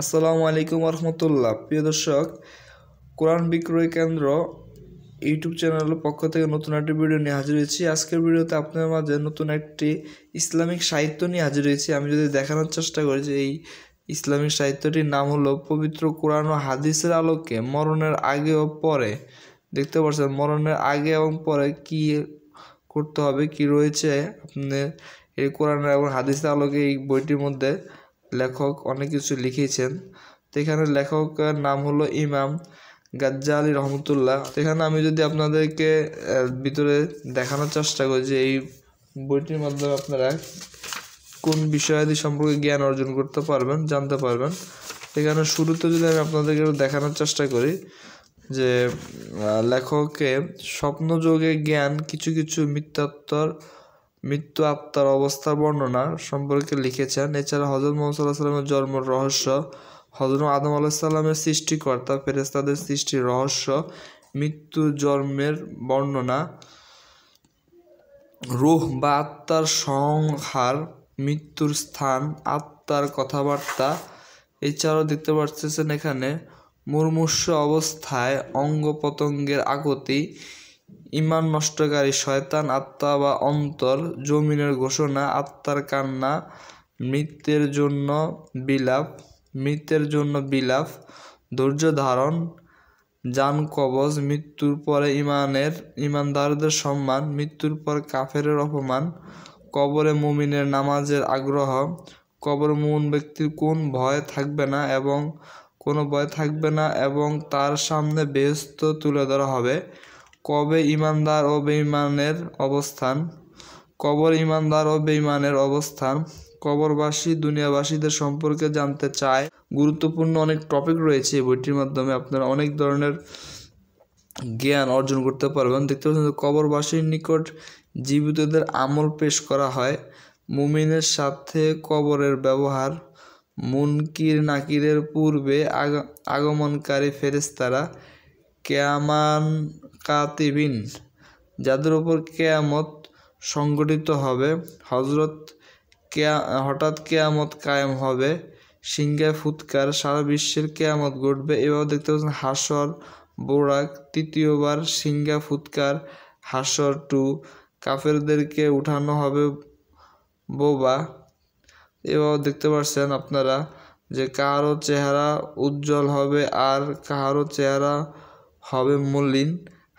আসসালামু আলাইকুম রহমতুল্লাহ। প্রিয় দর্শক, কোরআন বিক্রয় কেন্দ্র ইউটিউব চ্যানেলের পক্ষ থেকে নতুন একটি ভিডিও নিয়ে হাজির হয়েছি। আজকের ভিডিওতে আপনার মাঝে নতুন একটি ইসলামিক সাহিত্য নিয়ে হাজির হয়েছি। আমি যদি দেখানোর চেষ্টা করি যে এই ইসলামিক সাহিত্যটির নাম হলো পবিত্র কোরআন ও হাদিসের আলোকে মরণের আগে ও পরে। দেখতে পাচ্ছেন মরণের আগে এবং পরে কি করতে হবে, কি রয়েছে আপনার এই কোরআন এবং হাদিসের আলোকে। এই বইটির মধ্যে লেখক অনেক কিছু লিখেছেন। তো এখানে লেখকের নাম হলো ইমাম গাজ্জালি রহমতুল্লাহ। তো এখানে আমি যদি আপনাদেরকে ভিতরে দেখানোর চেষ্টা করি যে এই বইটির মাধ্যমে আপনারা কোন বিষয়াদি সম্পর্কে জ্ঞান অর্জন করতে পারবেন, জানতে পারবেন। এখানে শুরুতে যদি আমি আপনাদেরকে দেখানোর চেষ্টা করি যে লেখকে স্বপ্নযোগে জ্ঞান, কিছু কিছু মৃত্যু আত্মার অবস্থার বর্ণনা সম্পর্কে লিখেছেন। এছাড়া হযরত মুহাম্মদ সাল্লাল্লাহু আলাইহি ওয়াসাল্লামের জন্মের রহস্য, হযরত আদম আলাইহিস সালামের সৃষ্টিকর্তা, ফেরেশতাদের সৃষ্টির রহস্য, মৃত্যু জন্মের বর্ণনা, রূহ বা আত্মার সংহার, মৃত্যুর স্থান, আত্মার কথাবার্তা। এছাড়াও দেখতে পাচ্ছেন এখানে মুমূর্ষু অবস্থায় অঙ্গ প্রত্যঙ্গের আকুতি, ঈমান নষ্টকারী শয়তান, আত্মা বা অন্তর, জমিনের ঘোষণা, আত্মার কান্না, মৃতের জন্য বিলাপ, ধৈর্য ধারণ, জান কবজ, মৃত্যুর পরে ঈমানদারদের সম্মান, মৃত্যুর পর কাফেরের অপমান, কবরে মুমিনের নামাজের আগ্রহ, কবরে মুমিন ব্যক্তির কোনো ভয় থাকবে না এবং তার সামনে বেহেশত তুলে ধরা হবে। কবে ঈমানদার ও বেঈমানের অবস্থান, কবরবাসী দুনিয়াবাসীদের সম্পর্কে জানতে চায়। গুরুত্বপূর্ণ অনেক টপিক রয়েছে এই বইটির মাধ্যমে আপনারা অনেক ধরনের জ্ঞান অর্জন করতে পারবেন। দেখতে পাচ্ছেন কবরবাসীর নিকট জীবিতদের আমল পেশ করা হয়, মুমিনের সাথে কবরের ব্যবহার, মুনকির নাকিরের পূর্বে আগমনকারী ফেরেশতারা, কিয়ামান কাতিবিন, যাদের উপর কিয়ামত সংঘটিত হবে, হঠাৎ কিয়ামত কায়েম হবে, সিংহায় ফুৎকার, সারা বিশ্বের কিয়ামত ঘটবে। এভাবে দেখতে পাচ্ছেন হাসর, বোরাক, তৃতীয়বার সিংহা ফুৎকার, হাসর 2, কাফেরদেরকে উঠানো হবে বোবা। এভাবে দেখতে পাচ্ছেন আপনারা যে কাহারও চেহারা উজ্জ্বল হবে আর কাহারও চেহারা হবে মলিন,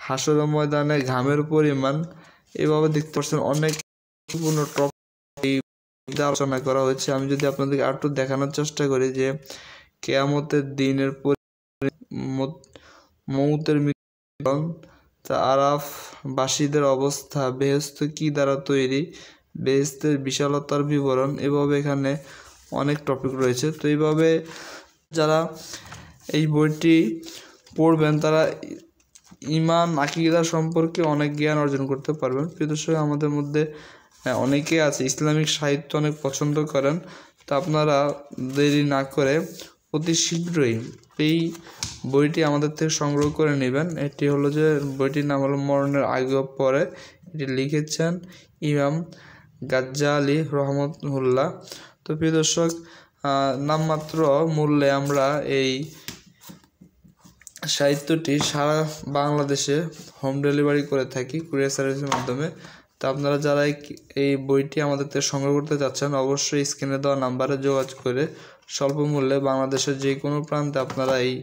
হাসরের ময়দানে ঘামের পরিমাণ। এভাবে দেখতে পাচ্ছেন অনেক গুরুত্বপূর্ণ টপিক আলোচনা করা হয়েছে। আমি যদি আপনাদেরকে আরেকটু দেখানোর চেষ্টা করি যে কিয়ামতের দিনের মউতের মৃত্যু, আরাফ বাসীদের অবস্থা, বেহেশত কি দ্বারা তৈরি, বেহেশতের বিশালতার বিবরণ। এভাবে এখানে অনেক টপিক রয়েছে। তো এইভাবে যারা এই বইটি পড়বেন তারা ঈমান আকীদা সম্পর্কে অনেক জ্ঞান অর্জন করতে পারবেন। প্রিয় দর্শক, আমাদের মধ্যে অনেকে আছে ইসলামিক সাহিত্য অনেক পছন্দ করেন। তা আপনারা দেরি না করে অতি শীঘ্রই এই বইটি আমাদের থেকে সংগ্রহ করে নেবেন। এটি হলো যে বইটির নাম হলো মরণের আগে ও পরে। এটি লিখেছেন ইমাম গাজ্জালি রহমতুল্লাহ। তো প্রিয় দর্শক, নামমাত্র মূল্যে আমরা এই সাহিত্যটি সারা বাংলাদেশে হোম ডেলিভারি করে থাকি কুরিয়ার সার্ভিসের মাধ্যমে। তো আপনারা যারা এই বইটি আমাদের থেকে সংগ্রহ করতে চাচ্ছেন অবশ্যই স্ক্রিনে দেওয়া নাম্বারে যোগাযোগ করে স্বল্প মূল্যে বাংলাদেশের যে কোনো প্রান্তে আপনারা এই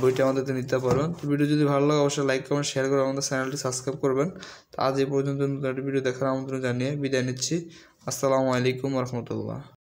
বইটি আমাদের থেকে নিতে পারবেন। তো ভিডিও যদি ভালো লাগে অবশ্যই লাইক কমেন্ট শেয়ার করে আমাদের চ্যানেলটি সাবস্ক্রাইব করবেন। তো আজ এই পর্যন্ত নতুন একটি ভিডিও দেখার আমন্ত্রণ জানিয়ে বিদায় নিচ্ছি। আসসালামু আলাইকুম রহমতুল্লাহ।